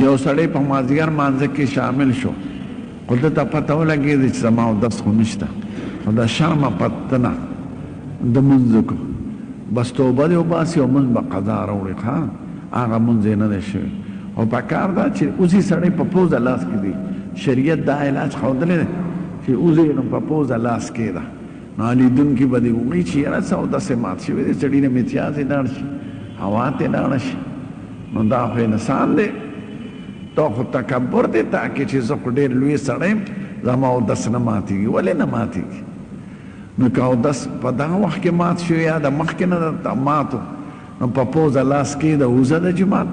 یو سړی په مازدیګر مانځه کې شامل شو خو ده ته پته ولګېده چې زما اودس خو نشته خو د شرمه پته نه د مونځ کو بس توبه دې وباسي او مونځ به قضا راوړي ښه هغه مونځ یې نه دی شوی او پکار ده چې اوسې سړی په پوزه لاس کې دی شریعت دا علاج ښودلی دی چې اوسې نو په پوزه لاس کې ده نو لیدونکي به دې ووایي چې یاره څه اودس یې مات شوی دی سړي نه متیازې لاړ شي هوا ته لاړه شي نو دا خو انسان دی تو خو تکبر دی تاکې چې زه خو ډېر لوی سړی یم زما اودس نه ماتېږي ولې نه ماتېږي نو که اودس په دغه وخت کې مات شو یا د مخکې نه درته ماتو نو په پوزه لاس کې د اوزه د جماعت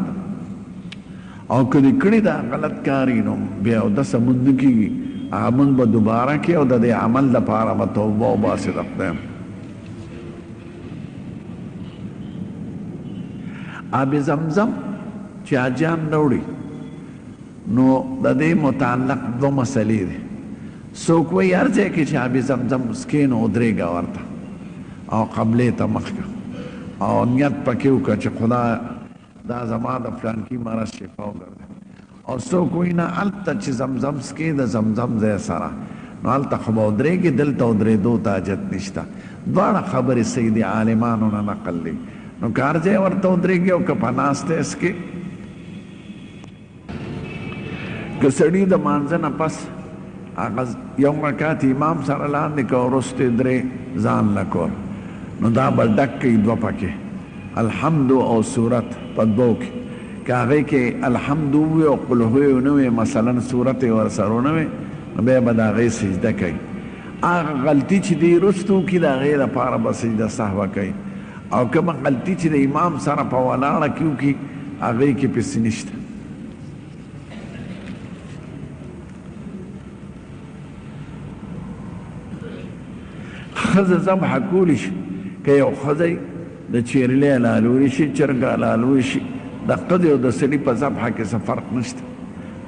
او که دې کړي دا غلط کاري نو بیا اودس مونځ نه کېږي هغه مونځ به دوباره کړي او د دې عمل دپاره به توبه وباسي د خدای آب زمزم چې حاجیان راوړي نو د دې متعلق دو مسلې دي څوک وایي هر ځای کې چې آب زمزم وڅښې نو ودرېږه ورته او قبلې ته مخکه او نیت پکې وکړه چې خدا دا زما د فلانکي مرض شفا وګرځي او څوک وایي نه هلته چې زمزم څښې د زمزم ځای سره نو هلته خو به ودرېږي دلته ودرېدو ته حاجت نشته دواړه خبرې صحیح دي عالمانو نه نقل دي نو که هر ځای ورته ودرېږي او که په ناسته څښې که سړي د مانځه نه پس هغه یو رکعت امام سره لاندې که وروستې درې ځان له کور نو دا به ډک کوي دوه پکې الحمد او صورت په دوو کې که هغې کې الحمد ووي او قل هو ونه وي مثلا صورت یې ورسره ونه وي نو بیا به د هغې سجده کوي هغه غلطي چې دی وروسته وکړي د هغې دپاره به سجده صحوه کوي او کومه غلطي چې د امام سره په ولاړه کې وکړي هغې کې پسې نشته ښځه ذبحه کولی شي که یو ښځی د چیرلې حلالولی شي چرګ حلالولی شي د ښځې او د سړي په ذبحه کې څه فرق نشته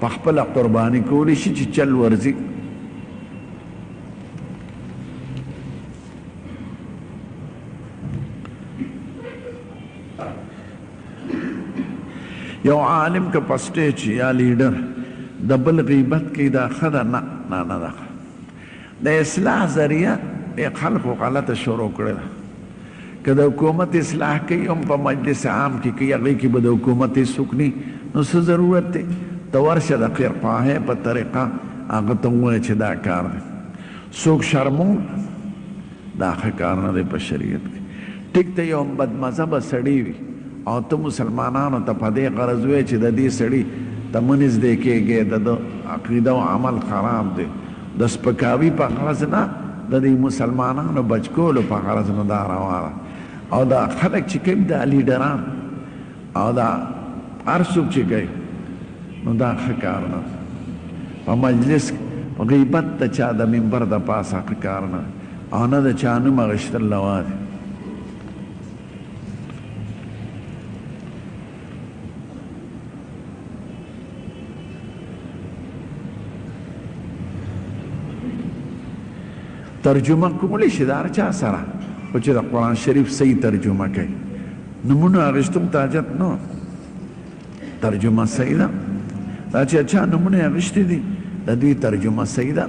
په خپله قرباني کولی شي چې چل ورځي یو عالم که په سټیج یا لیډر د بل غیبت کوي دا ښه ده نه نه نه ده د اصلاح ذریعه خلقو غلطه شروع کړې ده که د حکومت اصلاح کوي هم په مجلس عام کې کوي هغې کې به د حکومت هېڅوک ني نو څه ضرورت دی ته ورشه د قیرخواهۍ په طریقه هغه ته ووایه چې دا کار دی څوک شرمون دا ښه کار نه دی په شریعت کې ټیک ته یو بدمذهبه سړی وي او ته مسلمانانو ته په دې غرض وایې چې د دې سړي ته مه نږدې کېږې د ده عقیده او عمل خراب دی د سپکاوي په غرض نه د دې مسلمانانو بچ کولو په غرض نه دا روا ده او دا خلک چې کوي دا لیډران او دا هر څوک چې کوي نو دا ښه کار نه په مجلس غیبت د چا د منبر د پاسه ښه کار نه او نه د چا نوم اخیستل روا دي ترجمه کولی شي د هر چا سره خو چې د قرآن شریف صحیح ترجمه کوي نومونه اخیستو ته حاجت نه ترجمه صحیح ده دا چې چا نومونه اخیستي دي د دوی ترجمه صحیح ده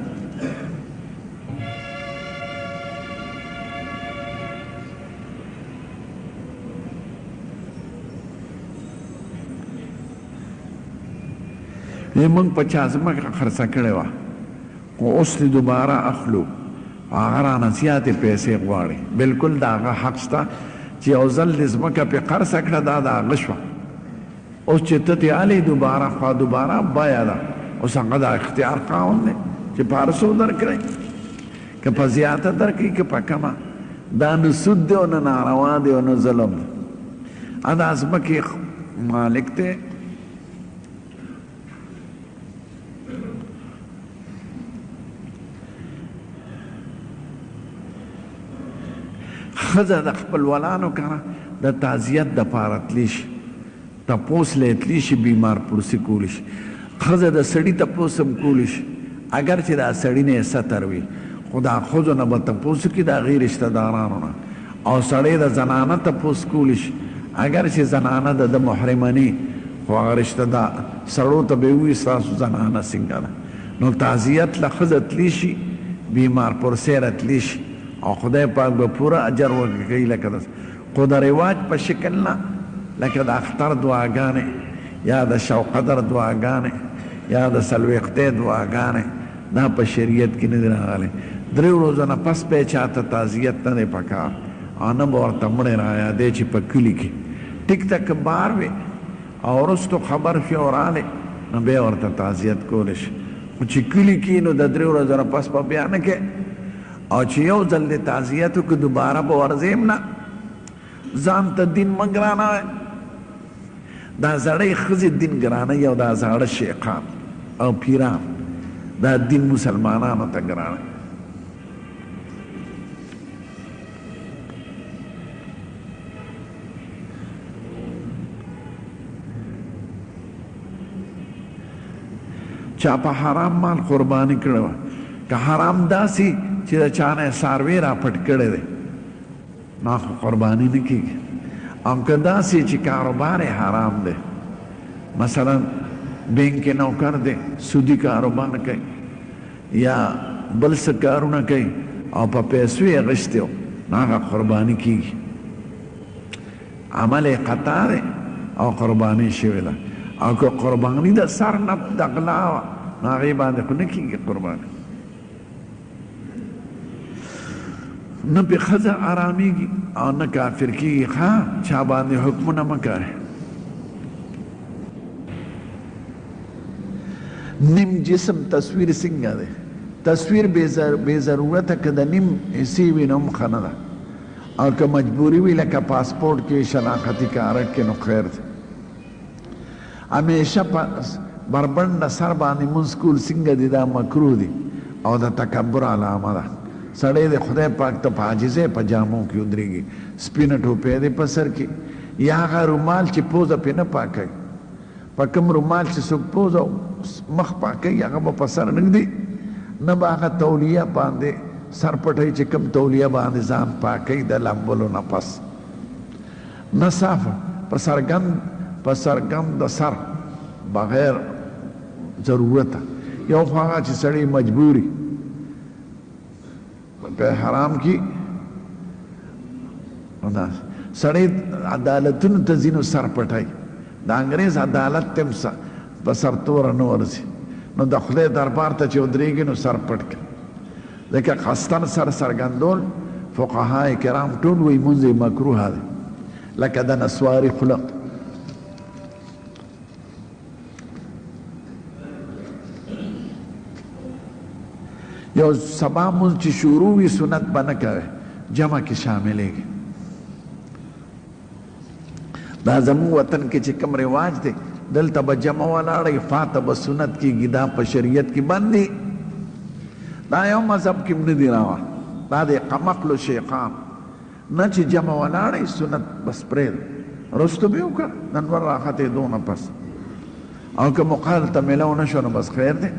موږ په چا ځمکه خرڅه کړې وه خو اوس دې دوباره اخلو هغه رانه زیاتې پیسې غواړي بلکل د هغه حق شته چې یو ځل دې ځمکه پې قرضه کړه دا د هغه شوه اوس چې ته ترې هلې دوباره خوا دوباره بیه ده اوس هغه د اختیار قانون دی چې په هر څو درکړئ که په زیاته درکړي که په کمه دا نه سود دی او نه ناروا دی او نه ظلم دی دا ځمکې مالک دی ښځه د خپلوانو کنه د تعزیت دپاره تللی شي تپوس لی تللی شي بیمار پرسي کولی شي ښځه د سړي تپوس هم کولی شي اگر چې دا سړي نه یې ستر وي خو دا ښځو نه به تپوس وکړي د هغې رشته دارانو نه او سړی د زنانه تپوس کولی شي اگر چې زنانه د ده محرمه نه خو هغه رشته دا سړو ته به وي ستاسو زنانه څنګه ده نو تعزیت له ښځه تللی شي بیمار پرسیره تللی شي او خدای پاک به پوره اجر ورکوي لکه د خو د رواج په شکل نه لکه د اختر دعاګانې یا د شوقدر دعاګانې یا د څلوېښتې دعاګانې دا په شریعت کې نه دي راغلی 3 ورځو نه پس به چاته تعزیت نه دی پکار او نه به ورته مړی رایادې چې په کلي کې ټیک ته که بار وي او وروستو خبر شي او رالی نو بیا ورته تعزیت کولی شي خو چې کلي کې نو د 3 ورځو نه پس به بیا نه کوې او چې یو ځل د تعزیت وکړو دوباره به ورځیم نه ځان ته دین مه ګرانوئ دا زړی ښځې دین ګرانوي او دا زاړه شیخان او پیران دا دین مسلمانانو ته ګرانوي چا په حرام مال قرباني کړی وه که حرام داسې چې د چا نه څاروی را پټ کړی دی نو خو قرباني نه کېږي او که داسې چې کاروبار یې حرام دی مثلا بینک کې نوکر دی سودي کاروبار کوي یا بل څه کارونه کوي او په پیسو یې اخیستی و نو هغه قرباني کېږي عمل یې قطع دی او قرباني شوې ده او که قربانی د سر نه د غلا وه نو هغې باندې خو نه کېږي قرباني نه پې ښځه آرامیږي او نه کافر کېږي ښه چا باندې حکمونه مه کوئ نیم جسم تصویر څنګه دی تصویر بې ضرورته که د نیم حصې وي نو هم ښه نه ده او که مجبوري وي لکه پاسپورټ کې شناختي کارت کې نو خیر دی همیشه بربند سر باندې مونځ کول څنګه دي دا مکروه دي او د تکبر علامه ده سړی د خدای پاک ته په عاجزۍ په جامو کې ودرېږي سپینه ټوپۍ دی په سر کې یا هغه رومال چې پوزه پې نه پاکوي په کوم رومال چې څوک پوزه مخ پاکوي هغه به په سر نه ږدي نه به هغه تولیه باندې سر پټوي چې کوم تولیه باندې ځان پاکوي د لامبلو نه پس نه صافه په سرګند د سر بغیر ضرورته یو خو هغه چې سړی مجبوري په حرام کې سړی عدالتونو ته ځینو سر پټوي د انګریز عدالت ته هم په سر توره نه ورځي نو د خدای دربار ته چې ودرېږي نو سر پټ کړي ځکه قصدن سر څرګندول فقهای کرام ټول وایي مونځ یې مکروه دی لکه د نسواري خوله یو سبا مونځ چې شروع وي سنت به نه کوئ جمع کې شاملېږي دا زموږ وطن کې چې کوم رواج دی دلته به جمع ولاړئ فاته به سنت کېږي دا په شریعت کې بند دي دا یو مذهب کې هم نه دي راوړه دا د قمقلو شیخان نه چې جمع ولاړئ سنت بس پرېږده رستو به یې وکړه نن ور راختېدو نه پس او که مقابل ته میلاو نه شو نو بس خیر دی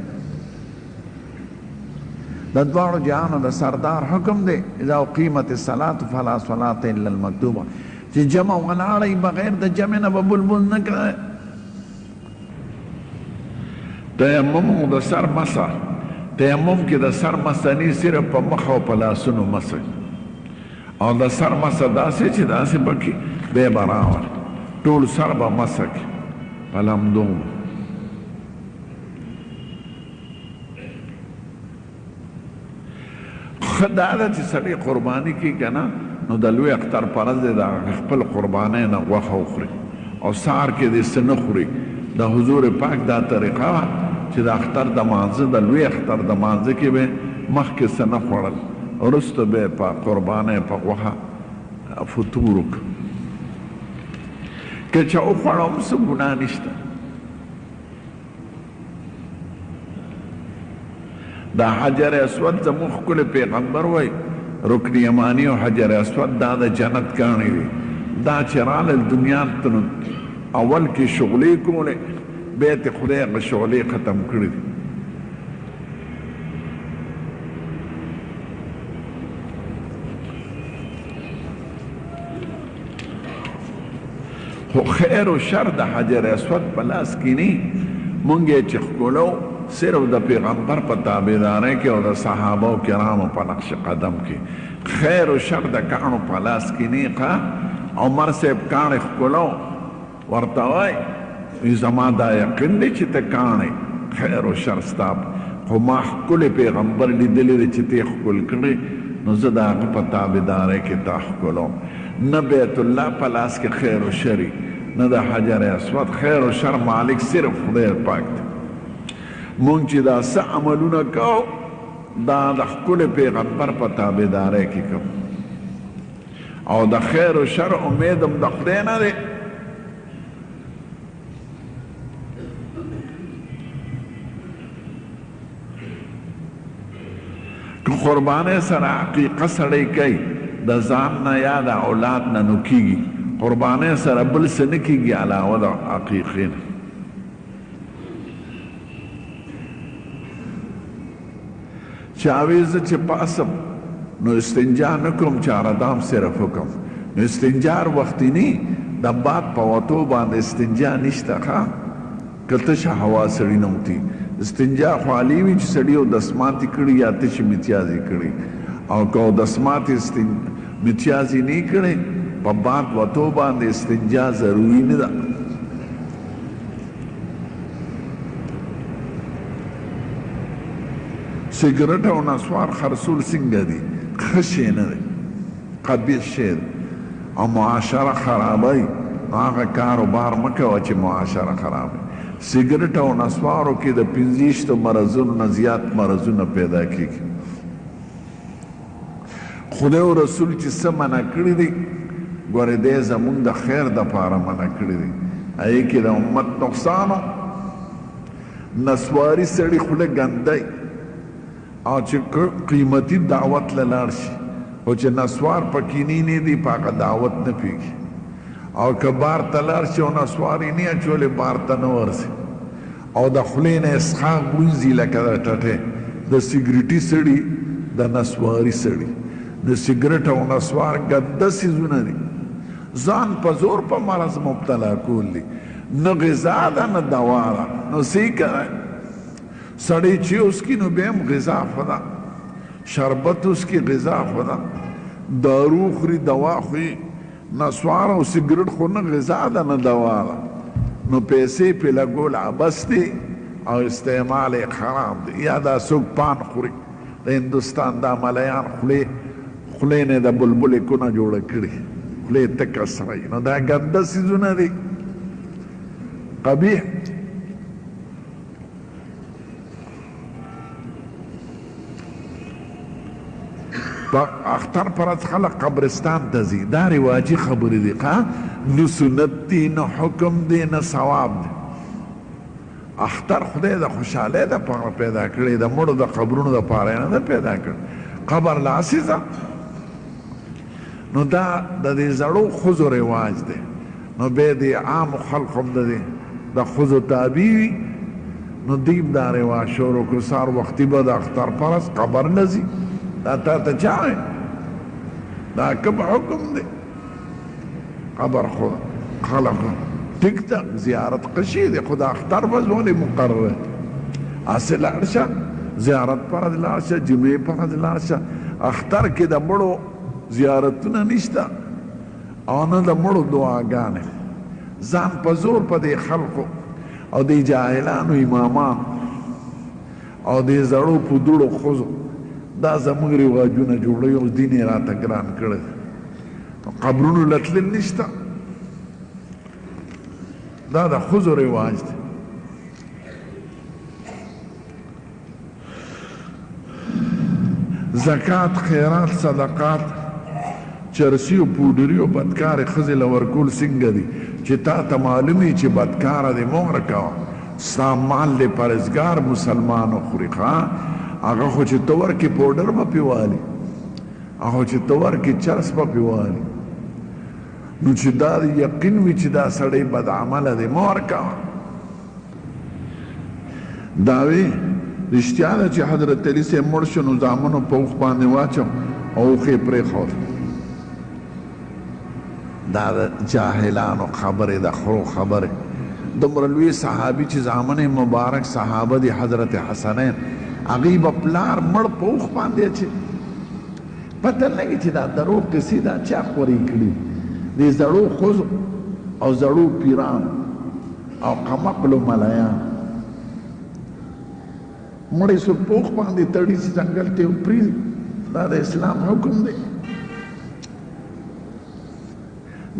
د دواړو جهانو د سردار حکم دی اذا اقیمت الصلاة فلا صلاة الا المکتوبه چې جمع ولاړئ بغیر د جمع نه به بلبل نه کوئ تیمم د سر مسح تیمم کې د سر مسنی صرف په مخ او په لاسونو مسح او د سر مسح داسې چې داسې پکې بې برابر ټول سر به مسح کړي په لمدو ښه دا ده چې سړی قرباني کوي که نه نو د لوی اختر په ورځ دی د خپل قربانۍ نه غوښه وخوري او سهار کې دې څه نه خوري د حضور پاک دا طریقه وه چې د اختر د مانځه د لوی اختر د مانځه کې به مخکې څه نه خوړل وروسته به یې په قربانۍ په غوښه فطور وکړه که چا وخوړه هم څه ګناه نشته دا حجر اسود زموږ ښکلی پیغمبر وایي رکن یمانی او حجر اسود دا د جنت کاڼي دي دا چې رالل دنیا ته نو اول کې شغلې کولې بیا یې خدای هغه شغلې ختم کړي دي خو خیر و شر د حجر اسود په لاس کې نه مونږ یې چې ښکلو صرف د پیغمبر په تابعدارۍ کې او د صحابه کرامو په نقش قدم کې خیر و شر د کاڼو په لاس کې نه عمر صاحب کاڼې ښکلو ورته وایي زما دا یقین دی چې ته کاڼې خیر و شر ستا خو ما ښکلی پیغمبر لیدلی دی چې ته ښکل کړې نو زه د هغه په تابعدارۍ کې تا ښکلوم نه بیت الله په لاس کې خیر و شري نه د حجر اسود خیر و شر مالک صرف خدای پاک دی مونږ چې دا څه عملونه کوو دا د ښکلي پیغمبر په تابعدارۍ کې کوو او د خیر و شر امید هم د خدای نه دی که قربانۍ سره عقیقه سړی کوي د ځان نه یا د اولاد نه نو کېږي قربانۍ سره بل څه نه کېږي علاوه د عقیقې نه چاوی زه چې پاسم نو استنجا نه کوم چاردام صرف وکم نو استنجار وختي نه د باد په وتو باندې استنجا نشته ښه که تشه هوا سړي نه وتي استنجا خو علي وي چې سړي او دسماتې کړي یا تشې متیازې کړي او که دسماتې متیازې نه کړي په باد وتو باندې استنجا ضروري نه ده سیګرټ او نسوار خرڅول څنګه دي ښه شی نه دی قبیح شی دی او معاشره خرابوي هغه کاروبار مه کوه چې معاشره خرابوي سیګرټ او نسوارو کې د 25 مرضونو نه زیات مرضونه پیدا کېږي خدای او رسول چې څه منع کړي دي ګورې دی زمونږ د خیر دپاره منع کړي دي هغې کې د امت نقصان نسواري سړي خوله ګندی او چې قیمتي دعوت له لاړ شي او چې نسوار په کینی نه دی په هغه دعوت نه پیږي او که بار ته لاړ شي او نسوار یې نه اچولې بار ته نه ورځي او د خولې نه اسخاق وینځي لکه د ټټې د سګریټي سړي د نسواري سړي د سګرټ او نسوار ګنده څیزونه دي ځان په زور په مرض مبتلا کول دي نه غذا ده نه دوا ده نو څه یې کوئ سړی چې اوس کی نو بیا هم غذا خدا شربت اوس کی غذا خدا دارو خوري دوا خوري نسوار او سګرټ خو نه غذا ده نه دوا ده نو پیسې پې لګول عبس دی او استعمال یې خراب دی یا دا څوک پان خوري د هندوستان دا ملیان خولې نه د بلبلې کونه جوړه کړي خولې تکه سرې نو دا ګنده څیزونه دي قبیح اختر پرد خلق قبرستان ته ځي دا رواجي خبرې دي نه سنت دی نه حکم دی نه ثواب دی اختر خدای د خوشحالۍ دپاره پیدا کړی د مړو د قبرونو دپاره یې نه ده پیدا کړی قبر لاسې ځه نو دا د دې زړو ښځو رواج دی نو بیا د عامو خلقو هم د ښځو تابع وي نو دوی دا رواج شروع کړو سهار وختي به د اختر پرست قبر نه ځي دا تا ته چا دا کوم حکم دی قبر خو خلق ټیک ټاک زیارت قشي دی خو د اختر ورځ ولې مقرره هسې لاړ شه زیارت پرد لاړ شه جمعې پرد لاړ شه اختر کې د مړو زیارتونه نشته او نه د مړو دعاګانې ځان په زور په دې خلقو او د جاهلانو امامانو او د زړو په دوړو ښځو دا زموږ رواجونه جوړوي او دین یې راته ګران کړی قبرونو له تلل نشته دا د ښځو رواج دی زکات خیرات صدقات چرسی او پودری او بدکار ښځې له ورکول څنګه دي چې تا ته معلوم وي چې بدکاره دې مه ورکوه ستا مال دې پرهېزګار مسلمان وخوري هغه خو چې ته ورکې پوډر به پې والي هغه چې ته ورکې چرس به پې والي نو چې دا یقین وي چې دا سړی بد عمله دی مه ورکوه دا وی رښتیا ده چې حضرت علي صاحب مړ شو نو زامنو په اوښ باندې واچو او اوښ یې پرېښود دا جاهلانو خبره د خرو خبره دومره لوی صحابي چې زامن مبارک صحابه دي حضرت حسنین هغوی به پلار مړ په اوښ باندې چې پته لګي چې دا دروغ کیسې دا چا خورې کړي دې زړو ښځو او زړو پیرانو او قمقلو ملایان مړی سو په اوښ باندې تړي چې ځنګل ته پرېږدي دا د اسلام حکم دی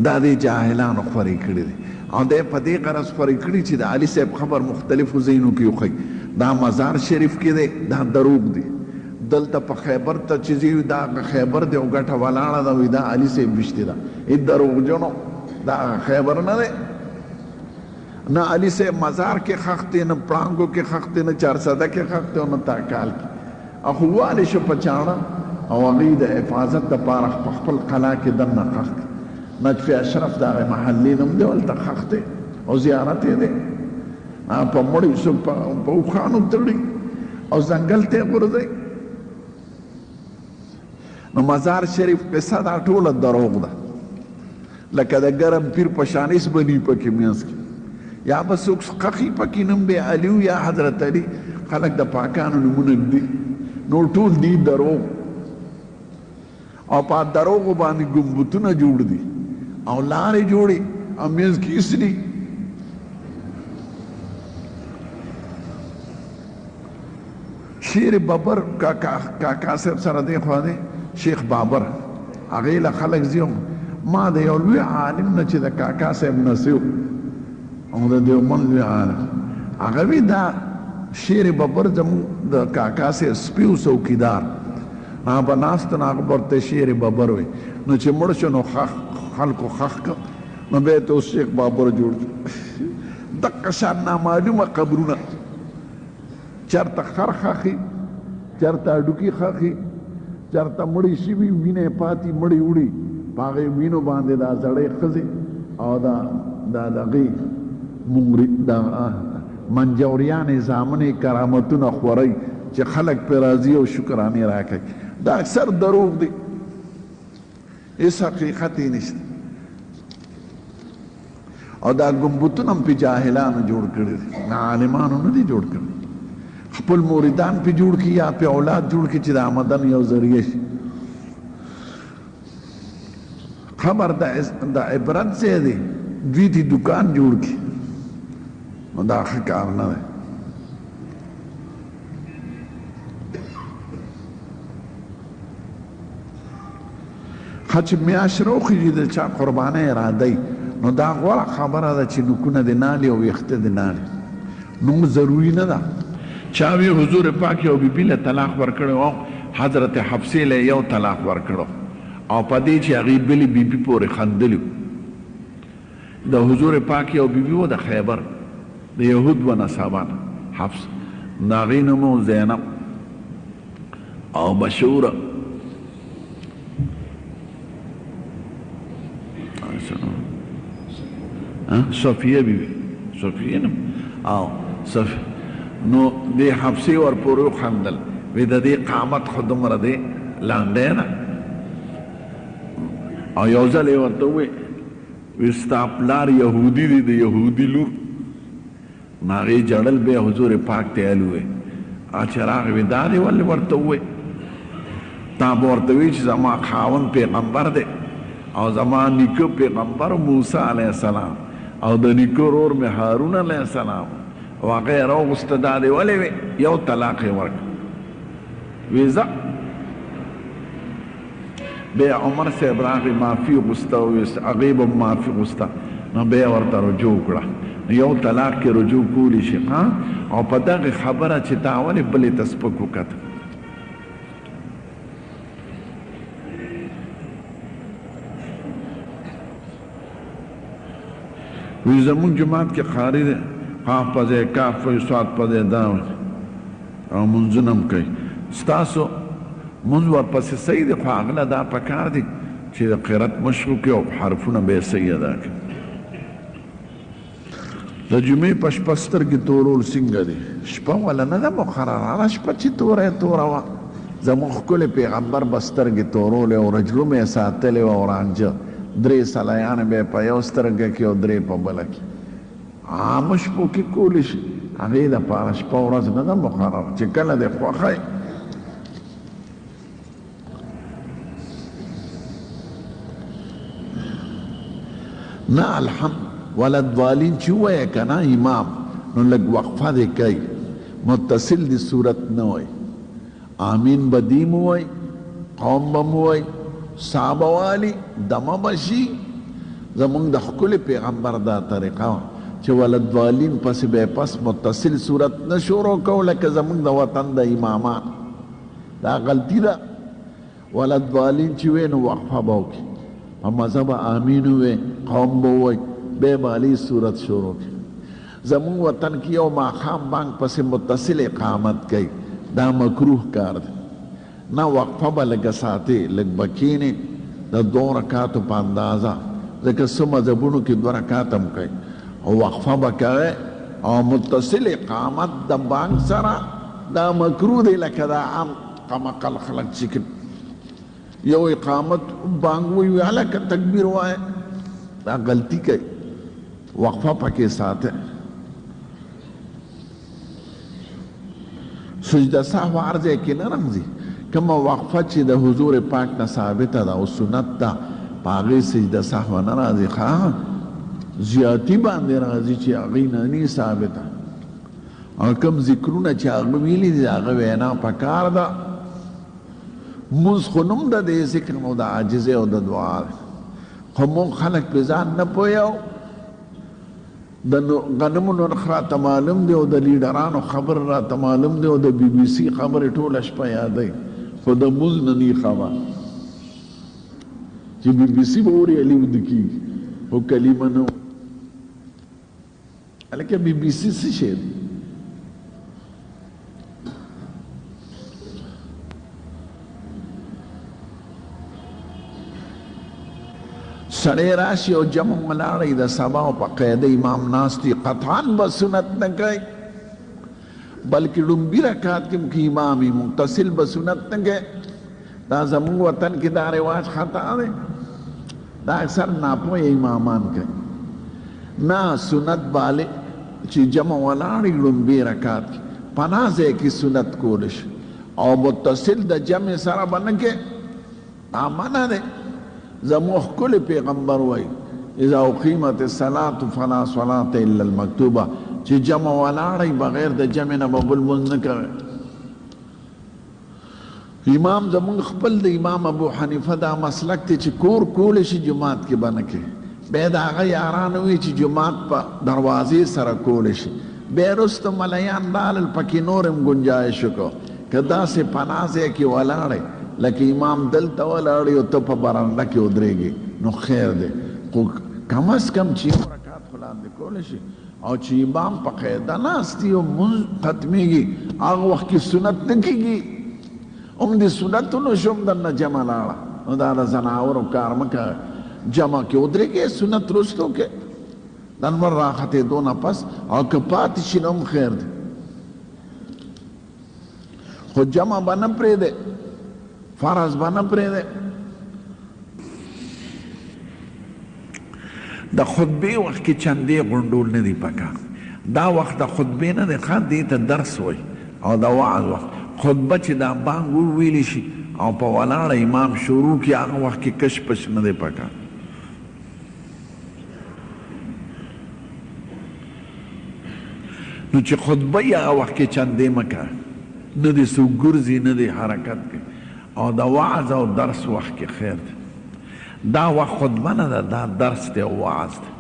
دا د جاهلانو خورې کړي دي او دی په دې غرض خورې کړي چې د علي صاحب خبر مختلفو ځایونو کې وښیي دا مزار شریف کې دی دا دروغ دی دلته په خیبر ته چې ځي دا خیبر دی او ګټه ولاړه ده وایي دا علي صاحب ویشتې ده هېڅ دروغجنو دا خیبر نه دی نه علي صاحب مزار کې خښ دی نه پړانګو کې خښ دی نه چارسده کې خښ دی او نه تاکال کې خو والې شو په چاړه او هغوی د حفاظت دپاره په خپل قلا کې دننه خښ دی نجف اشرف د هغې محلي نوم دی هلته خښ دی او زیارت یې دی په مړي څوک په اوښانو تړي او ځنګل ته یې غورځوي نو مزار شریف قصه دا ټوله دروغ ده لکه د ګرم پیر په شانیس بني پکې منځ کې یا به څوک خښي پکې نوم به علي یا حضرت علي خلک د پاکانو نومونه ږدي نور ټول دي دروغ او په دروغو باندې ګمبتونه جوړ دي او لارې جوړې او منځ کې ایسدي شیر بابر کاکا صاحب سره دی خوا دی شیخ بابر هغې له خلک ځي ما د یو لوی عالم نه چې د کاکا صاحب نصیو او د دیوبند لوی عالم هغه وی دا شیر بابر زموږ د کاکا صاحب سپیو څوکیدار هغه به ناست نه هغه ورته شیر بابر وی نو چې مړ شو نو خلکو خښ کړ نو بیا ته اوس شیخ بابر جوړ دقه شان نامعلومه قبرونه چرته خر خښي چرته هډوکي خښي چرته مړی شوي وینې پاتې مړی وړي په هغې وینو باندې دا زړې ښځې او دا دغې منجوریانې زامنې کرامتونه خورئ چې خلک پرې راځي او شکرانې راکوي دا اکثر دروغ دی هېڅ حقیقت یې نشته او دا ګمبتونه هم پې جاهلانو جوړ کړي دي عالمانو نه دي جوړ کړي خپل موریدان پې جوړ کړي یا پې اولاد جوړ کړي چې د آمدن یو ذریعه شي خبر د عبرت ځای دی دوی دې دکان جوړ کړي نو دا ښه کار نه دی ښه چې میاشت راوخېږي د چا قربانۍ ارادی نو دا غوره خبره ده چې نوکونه دې نالي او ویښته دې نالي نوم ضروري نه ده چا وی حضور پاک یو بیبي له طلاق ورکړی او حضرت حفصې له یو طلاق ورکړو او په دې چې هغې بلې بیبي پورې خندلي د حضور پاک یو بیبي و د خیبر د یهود و نصابان حفص د هغې نوم و زینب او مشهوره صفیه بیبي صفیه نوم او صفیه نو دې حفصې ورپورې وخندل وی د دې قامت خو دومره دی لاندی نه او یو ځل یې ورته ووی وی ستا پلار یهودي دی د یهودي لور نو هغې جړل بیا حضور پاک ته یې ووی چې راغی وی دا دې ولې ورته ووی تا به ورته وی چې زما خاوند پیغمبر دی او زما نیکه پیغمبر موسی علیه السلام او د نیکه ورور مې هارون علیه السلام او هغه یې راوغوسته دا دې ولې وی یو طلاق یې ورکړ وی ځه بیا عمر صاحب راغی معافي غوسته هغې به معافي غوسته نو بیا ورته رجوع کړه یو طلاق کې رجوع کولی شي او په دغه خبره چې تا ولې بلې ته سپک وکته وی زمونږ جماعت کې قاري دی قاف په ځای کاف وایي صاد په ځای دا وایي او منځونه هم کوي ستاسو منځ ورپسې صحیح دی خو هغله دا پکار دی چې د قرت مشق وکړي او حرفونه به یې صحیح ادا کړي د جمعې په شپه سترګې تورول څنګه دي شپه ولا نه ده مقرره هغه شپه چې توره یې توره وه زموږ ښکلی پیغمبر به سترګې تورولې او رجلوم یې ساتلې وه او رانجه درې سلایان به په یو سترګه کې او درې په بله کې عامه شپو کې کولی شي هغې دپاره شپه ورځ نه ده مقرره چې کله دې خوښی نه الحمد ولدوالین چې ووایه که نه امام نو لږ وقفه دې کوي متصل دی صورت نه وای آمین به دیم وای قوم به مو وای صحابه والی دمه بشي زمونږ د ښکلي پیغمبر دا طریقه وه چې ولدوالین پسې به پس متصل صورت نه شروع کوو لکه زمونږ د وطن د امامان دا غلطي ده ولدوالین چې وی نو وقفه به وکړي په مزه به آمین ووی قوم به ووی بیا به علي صورت شروع کړي زمون وطن کې یو ماښام بانک پسې متصل اقامت کوي دا مکروه کار دی نه وقفه به لږه ساتې لږ به کښېنې د 2 رکاتو په اندازه ځکه څه مذهبونو کې 2 رکات هم کوي او وقفه به کوي او متصل اقامت د بانک سره دا مکروه دی لکه دا عام قمقل خلک چې یو اقامت بانک ووي هلکه تکبیر وایه دا غلطي کوي وقفه پکې ساته سجده سهو عرضه کې نه راځي کومه وقفه چې د حضور پاک نه ثابته ده او سنت ده په هغې سجده سهو نه راځي ښه زیاتي باندې راځي چې هغې نه ني ثابته او کوم ذکرونه چې هغه ویلي دي هغه وینا پکار ده مونځ خو نوم د دې ذکر نو د عاجزۍ او د دعا خو مونږ خلک پې ځان نه پوهیو د غنمو نرخ راته معلوم دی او د لیډرانو خبر راته معلوم دی او د بی بی سی خبرې ټوله شپه یادوي خو د مونځ نه نی خبر چې بی بی سی به اوري علي وده کېږي خو کلمه نه هلکه بی بی سی څه شی دی سړی راشي او جمع ولاړی د سبا په قاعده امام ناستی قطعا به سنت نه کوي بلکې لومبي رکعت کې که امام متصل به سنت نه کوي دا زموږ وطن کې دا رواج خطا دی دا اکثر ناپوهه امامان کوي نه سنت باندې چې جمع ولاړی لومبي رکعت کې پناه ځای کې سنت کولی شي او متصل د جمع سره به نه کوي دا منع دی زموږ ښکلی پیغمبر وایي اذا اقیمت الصلاة فلا صلاة الا المکتوبه چې جمع ولاړی بغیر د جمع نه به بل لمونځ نه کوي امام زموږ خپل د امام ابو حنیفه دا مسلک دی چې کور کولی شي جماعت کې به نه کوي بیا د هغه یاران وي چې جماعت په دروازې سره کولی شي بیا وروسته ملیان رالل پکې نور هم ګنجایش وکړو که داسې پناه ځای کې ولاړی لکه امام دلته ولاړی او ته په برنډه کې ودرېږي نو خیر دی خو کم از کم چې یو رکعت خو لاندې کولی شي او چې امام په قاعده ناست وي او لمونځ ختمېږي هغه وخت کې سنت نه کېږي هم د سنتونو شو هم درنه جمع لاړه نو دا د زناورو کار مه کوه جمع کې ودرېږې سنت وروستو کې د لمر راختېدو نه پس او که پاتې شي نو هم خیر دی خو جمع به نه پرېږدې فرض به نه پرېږدې د خطبې وخت کې چندې غونډول نه دي پکار دا وخت د خطبې نه دی ښه دې ته درس وایي او د وعظ وخت خطبه چې دا بانګ وویلی شي او په ولاړه امام شروع کړي هغه وخت کې کش پش نه دی پکار نو چې خطبه یې هغه وخت کې چندې مه کوه نه دی څوک ګرځي نه دی حرکت کوي او د وعظ او درس وخت کې خیر دی دا وخت خطبه نه ده دا درس دی او وعظ دی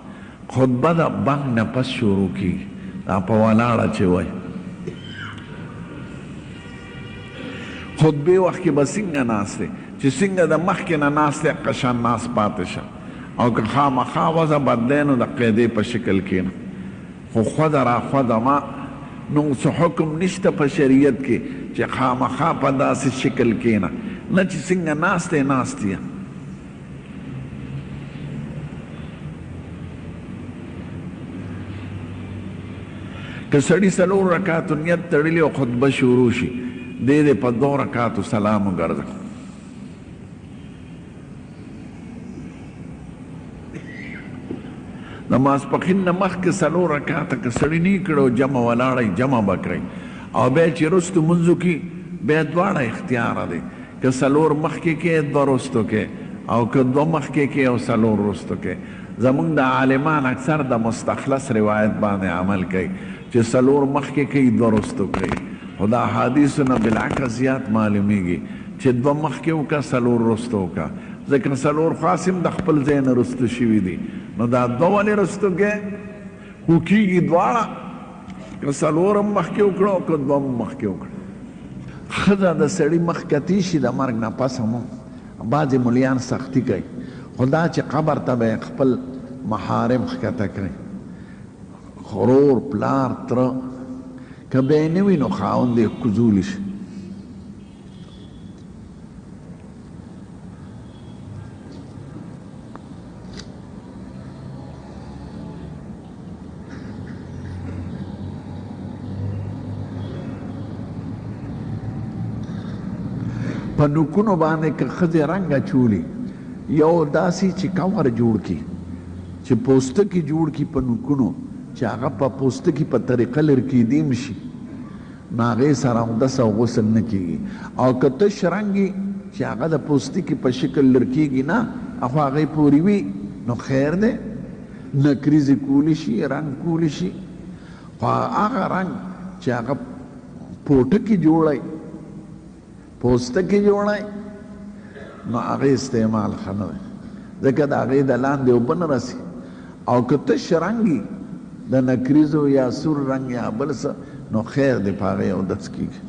خطبه د بانګ نه پس شروع کېږي دا په ولاړه چې وایي خطبې وخت کې به څنګه ناست دی چې څنګه د مخکې نه ناست دی قشان ناست پاتې شه او که خامخا وضع بدلی نو د قاعدې په شکل کښېنه خو خوده را خوده ما نو څه حکم نشته په شریعت کې چې خامخا په داسې شکل کښېنه نه چې څنګه ناست دی ناست یې که سړي 4 رکعاتو نیت تړلي او خطبه شروع شي دې دې په 2 رکعاتو سلام وګرځه د ماسپښین نه مخکې 4 رکعاته که سړي نه کړو جمع ولاړی جمع به کوي او بیا چې رستو منځو کې بیا دواړه اختیار دی که 4 مخکې کې 2 رستو کې او که 2 مخکې کې او 4 رستو کې زمونږ د عالمان اکثر د مستخلص روایت باندې عمل کوي چې 4 مخکې کوي 2 رستو کوي خو د احادیثو نه بالعکس زیات معلومیږي چې 2 مخکې وکړه 4 رستو وکړه ځکه 4 خاصم د خپل ځای نه رستو شوي دي نو دا 2 ولې رستو کې خو کېږي دواړه که 4 هم مخکې وکړه او که 2 هم مخکې وکړه ښځه د سړي مخ کتی شي د مرګ نه پس هم بعضې ملیان سختي کوي خو دا چې قبر ته به خپل محارم ښکته کوي خرور پلار تره که بیا یې نه وي نو خاوند یې کوزولی شي په نوکونو باندې که ښځې رنګ اچولي یو داسې چې کور جوړ کړي چې پوستکي جوړ کړي په نوکونو چې هغه په پوستکي په طریقه لرکېدیم شي نو هغې سره اودس او غسل نه کېږي او که تش رنګ چې هغه د پوستکي په شکل لرکېږي نه خو هغې پورې وي نو خیر دی نکریزې کولی شي رنګ کولی شي خو هغه رنګ چې هغه پوټکي جوړی پوستکي جوړی نو هغې استعمال ښه نه دی ځکه د هغې د لاندې اوبه نه رسي او که تش رنګ د نکریزو یا سور رنګ یا بل څه نو خیر دی په هغې اودس کېږي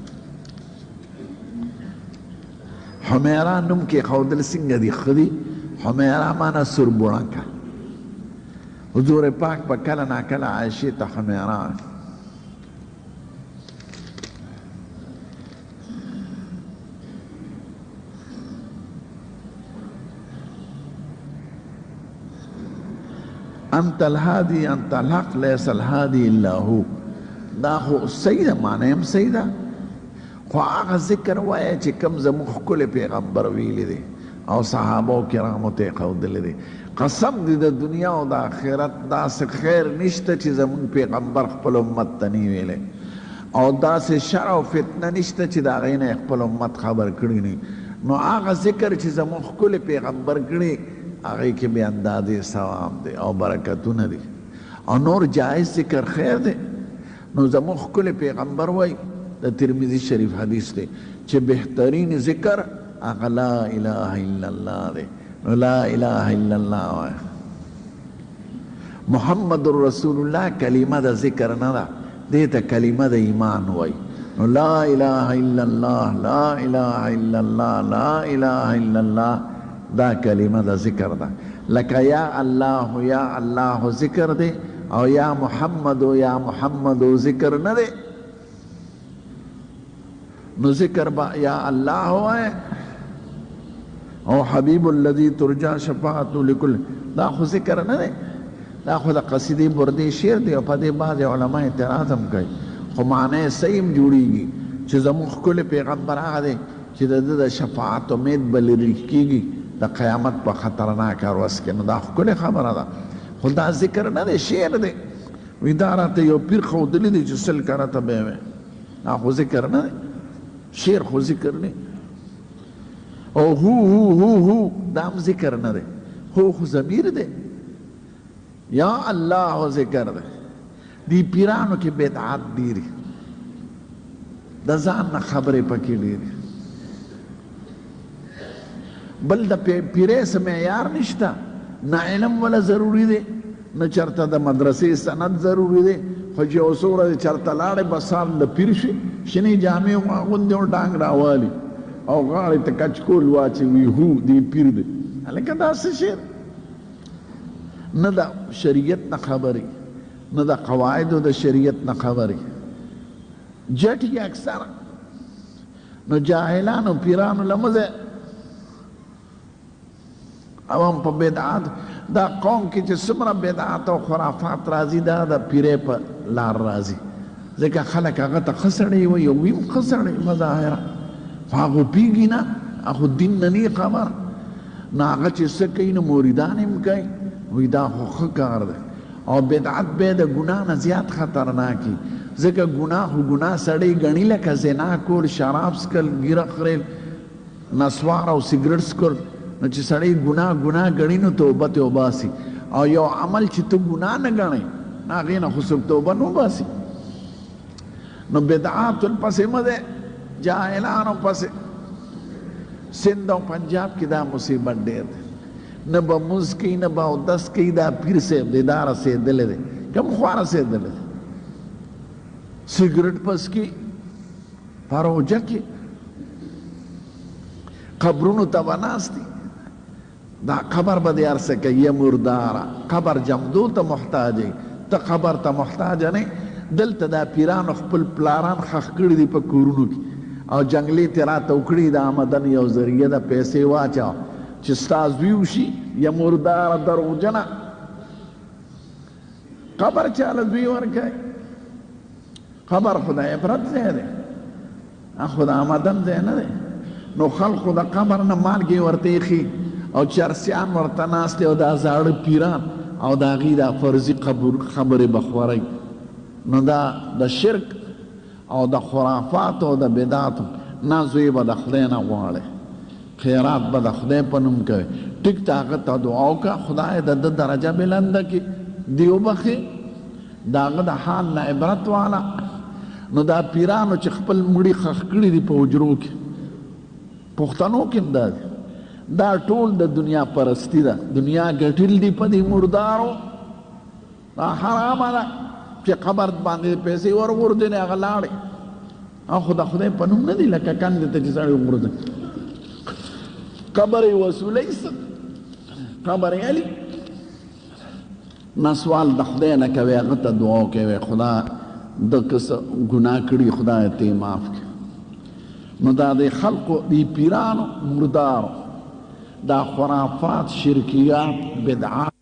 حمیرا نوم کېښودل څنګه دي ښه دي حمیرا معنی سوربوڼکه حضور پاک په کله ناکله عایشې ته حمیرا انت الهادي انت الحق ليس الهادي الا هو دا خو صحیح ده معنی هم صحیح ده خو هغه ذکر وایه چې کوم زموږ ښکلی پیغمبر ویلی دی او صحابو کرامو ته یې ښودلی دی قسم دی د دنیا او د آخرت داسې خیر نشته چې زموږ پیغمبر خپل امت ته نه ویلی او داسې شر او فتنه نشته چې د هغې نه خپل امت خبر کړي نه نو هغه ذکر چې زموږ ښکلی پیغمبر کړي هغې کې بیا اندازې ثواب دی او برکتونه دي او نور جایز ذکر خیر دی نو زموږ ښکلی پیغمبر وایي د ترمذي شریف حدیث دی چې بهترین ذکر هغه لا اله الا الله دی نو لا اله الا الله وایه محمد رسول الله کلمه د ذکر نه ده دې ته کلمه د ایمان وایي نو لا اله الا الله لا اله الا الله لا اله الا الله دا کلمه د ذکر ده لکه یا الله یا الله ذکر دی او یا محمد یا محمد ذکر نه دی نو ذکر با یا الله وایه او حبیب الذی ترجا شفاعت لکل دا خو ذکر نه دی دا خو د قصیدې بردې شعر دی او په دې بعض علما اعتراض هم کوي خو معنی صحیح هم جوړیږي چې زموږ ښکلی پیغمبر هغه دی چې د ده د شفاعت امید به لرې کېږي د قیامت په خطرناک ورځ کې نو دا ښکلې خبره ده خو دا ذکر نه دی شعر دی وایي دا راته یو پیر ښودلی دی چې 100 کرته به یې وی دا خو ذکر نه دی شعر خو ذکر نه او هو هو هو هو دا هم ذکر نه دی هو خو ضمیر دی یا الله ذکر دی دی پیرانو کې بدعات ډېرې د ځان نه خبرې پکې ډېرې بل د پیرې څه معیار نشته نه علم ولا ضروري دی نه چېرته د مدرسې سند ضروري دی خو چې یو څو ورځې چېرته لاړې بس سال د پیر شي شنې جامې واغوندې او ډانګ راوالي او غاړې ته کچکول واچوي هو دی پیر دی هلکه دا څه شی نه د شریعت نه خبرې نه د قواعدو د شریعت نه خبرې جټي اکثر نو جاهلانو پیرانو لمزه عوام په بدعات دا قوم کې چې څومره بدعات او خرافات راځي دا د پیرې په لار راځي ځکه خلک هغه ته ښه سړی وایي او وي هم ښه سړی مظاهره خو هغه پوهېږي نه هغه دین نه نه خبر نو هغه چې څه کوي نو مریدان هم کوي وایي دا خو ښه کار دی او بدعت به د ګناه نه زیات خطرناکي ځکه ګناه سړی ګڼي لکه زنا کول شراب څښل ږیره خریل نسوار او سګرټ څښل نو چې سړی ګناه ګڼي نو توبه ته وباسي او یو عمل چې ته ګناه نه ګڼې هغې نه خو څوک توبه نه وباسي نو بدعاتو پسې مه دی جاهلانو پسې سندھ او پنجاب کې دا مصیبت ډېر دی نه به مونځ کوي نه به اودس کوي دا پیر صاحب دی دا رسېدلی دی کوم خوا رسېدلی دی سګرټ پس کی په روژه کې قبرونو ته به ناست دي دا قبر به دې هر څه کوي یا مرداره قبر جمدو ته محتاج یې ته قبر ته محتاج نه دلته دا پیرانو خپل پلاران خښ کړي دي په کورونو کې او جنګلې تې راته وکړي د آمدن یو ذریعه ده پیسې واچوه چې ستا زوی وشي یا مرداره دروغجنه قبر چاله زوی ورکوي قبر خو د عبرت ځای دی خو د آمدن ځای نه دی نو خلقو د قبر نه مالګې ورته ایښي او چرسیان ورته ناست دی او دا زاړه پیران او د هغې دا فرضي خبرې به خورئ نو دا د شرک او د خرافاتو او د بدعاتو نه زوی به د خدای نه غواړي خیرات به د خدای په نوم کوي ټیک ته هغه ته دعا وکړه خدای د ده درجه بلنده کړي دې وبخي د هغه د حال نه عبرت واله نو دا پیرانو چې خپل مړي خښ کړي دي په حجرو کې پښتنو کې هم دا دی دا ټول د دنیا پرستی ده دنیا ګټل دي په دې مردارو دا حرامه ده چې قبر باندې پیسې ورغورځوي هغه لاړې او خو د خدای په نوم نه دي لکه کندې ته چې سړی وغورځوي قبر یې وسولۍ څه قبر یې علي نه سوال د خدای نه کوي هغه ته دعا کوي خدا د که څه ګناه کړي خدای ته یې معاف کړي نو دا د خلقو دی پیرانو مردارو دا خرافات شرکیات بدعات